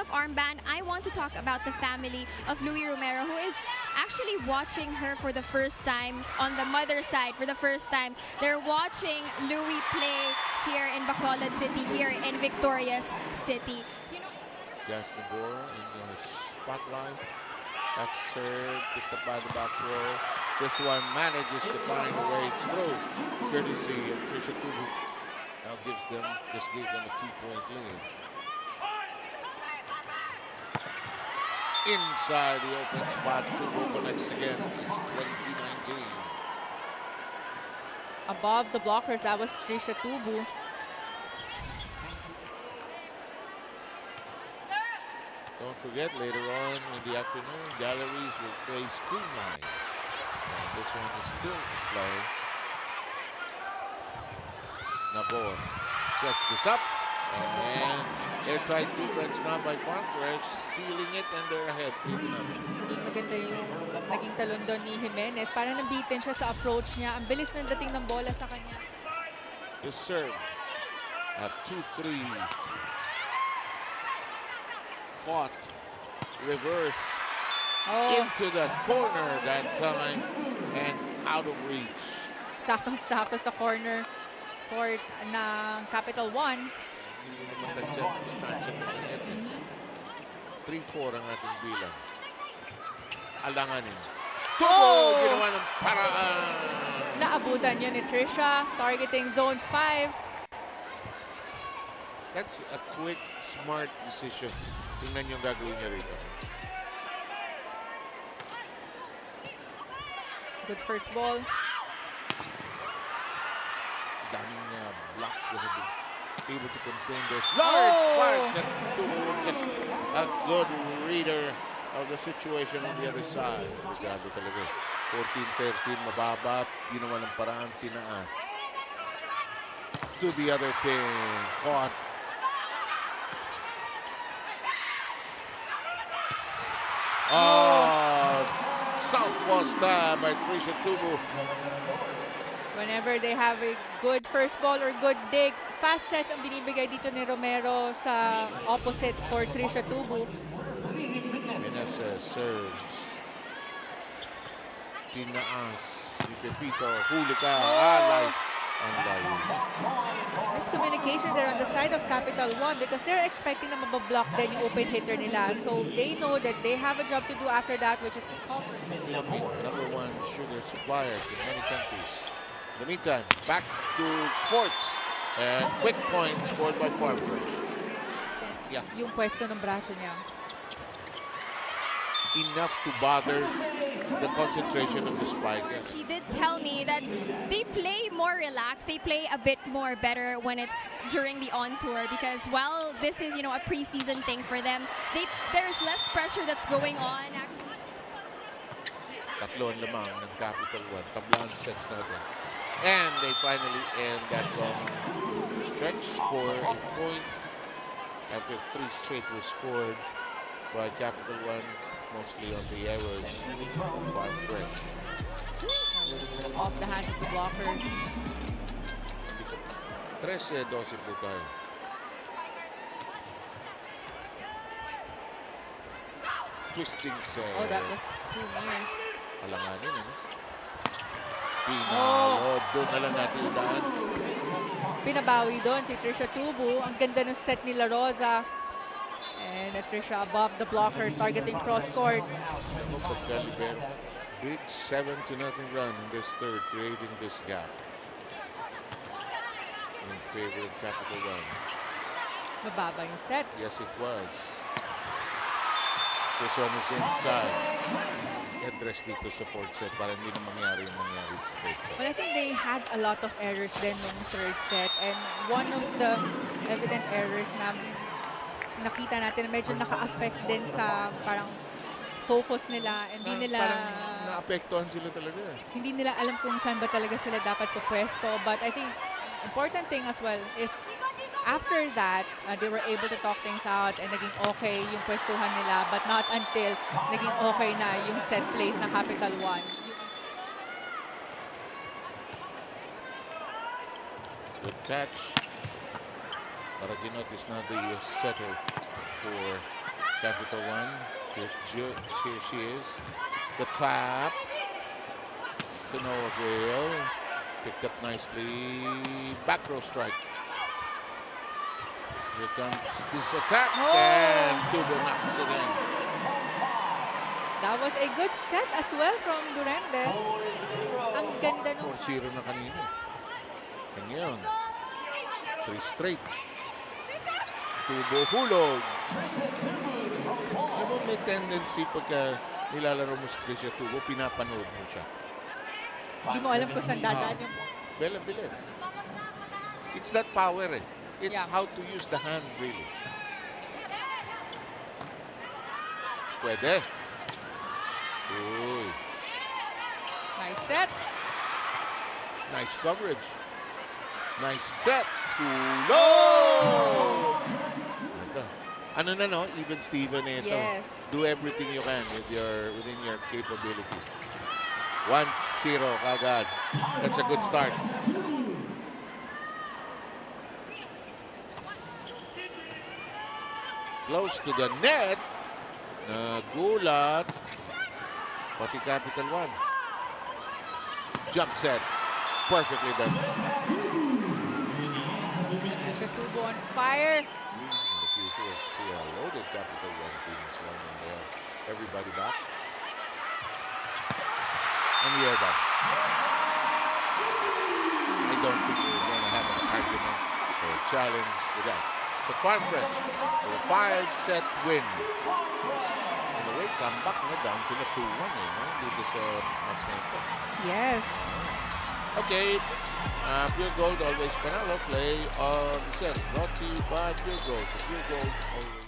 armband, I want to talk about the family of Louie Romero, who is actually watching her for the first time on the mother side for the first time. They're watching Louie play here in Bacolod City, here in Victorias City. You know, Jazz Nagor in your spotlight. That's served by the back row. This one manages to find a way through, courtesy of Trisha Tubu. Now gave them a 2-point lead. Inside the open spot, Tubu connects again. It's 2019. Above the blockers, that was Trisha Tubu. Don't forget, later on in the afternoon, galleries will face Queen Line. And this one is still playing. Nabor sets this up. And airtight defense now by Farm Fresh, sealing it, and they're ahead. Hindi maganda yung naging talon doon ni Jimenez. Parang nabitin siya sa approach niya. Ang bilis ng dating ng bola sa kanya. The serve at 2-3. Caught. Reverse. Into the corner that time. And out of reach. Saktong-sakto sa corner court ng Capital One. Hindi naman tansya, distansya mo sa net. 3-4 ang ating bilang. Alanganin. Tubo! Ginawa ng paraan. Naabutan yun ni Trisha, targeting zone 5. That's a quick, smart decision. Tingnan yung gagawin niya rito. Good first ball. Daming blocks that have been able to contain those large sparks, and Tubo just a good reader of the situation on the other side. Grabe talaga. 14-13, mababa, ginawa ng paraan, tinaas. To the other pin, caught. Southpaw stab by Trisha Tubu. Whenever they have a good first ball or good dig, fast sets ang binibigay dito ni Romero sa opposite for Trisha Tubu. Meneses serves. Tinaas. Si Pepito, huli ka, alay. Ang layo. Miscommunication there on the side of Capital One because they're expecting na mabablock din yung open hitter nila. So they know that they have a job to do after that, which is to cover. Philippines, #1 sugar supplier to many countries. In the meantime, back to sports. And quick point scored by Farm Fresh. Yeah. Yung pwesto ng braso niya. Enough to bother the concentration of the spike. Yes. she did tell me that they play more relaxed. They play a bit more better when it's during the on-tour because while this is, you know, a preseason thing for them, there's less pressure that's going on actually. Tatlo ang lamang ng Capital One. Tablang sets natin. And they finally end that long stretch, score a point after 3 straight was scored by Capital One, mostly on the errors of Farm Fresh. Off the hands of the blockers. 13-12 po tayo. Twisting set. Oh, that was too near. Alanganin, ano? Pinalo. Doon na lang natin idaan. Pinabawi doon si Trisha Tubu. Ang ganda ng set ni La Rosa. And Trisha above the blockers, targeting cross-court. Big 7-0 run in this third, creating this gap in favor of Capital One. Mababa yung set. Yes, it was. This one is inside. Address dito sa fourth set para hindi na mangyari yung mangyari sa third set. But I think they had a lot of errors then nung third set. And one of the evident errors na nakita natin na medyo naka-affect din sa parang focus nila. Hindi nila... Parang naapektuhan sila talaga. Hindi nila alam kung saan ba talaga sila dapat pupwesto. But I think important thing as well is after that, they were able to talk things out and naging okay yung pwestuhan nila, but not until naging okay na yung set plays na Capital One. Good catch. Maraginote is now the setter for Capital One. Here she is. The tap. To no avail. Picked up nicely. Back row strike. Here comes this attack. And Tubo knocks it in. That was a good set as well from Durendes. Ang ganda nung 4-0 na kanina. And ngayon, 3 straight. Tubo hulog. Alam mo, may tendency pagka nilalaro mo si Tricia Tubo, pinapanood mo siya. Hindi mo alam kung saan dadaan yung Bilib. It's that power eh. It's Yeah. how to use the hand really. Pwede. Uy. nice set. Nice coverage. Nice set. Hulog! Ito. Ano na no? Even Steven na ito. Yes. Do everything you can within your capability. 1-0 kagad. That's a good start. Close to the net. Nagulat. Pati Capital One. Jump set. Perfectly done. Trisha Tubo on fire. In the future, we'll see a loaded Capital One team as well when they have everybody back. And we are done. I don't think we're going to have an argument or a challenge with that. So Farm Fresh with a 5-set win. In a way, comeback na down sila 2-1 no? Dito sa match na ito. Yes. Okay, Pure Gold always panalo. Play on the set. Brought to you by Pure Gold. So Pure Gold always.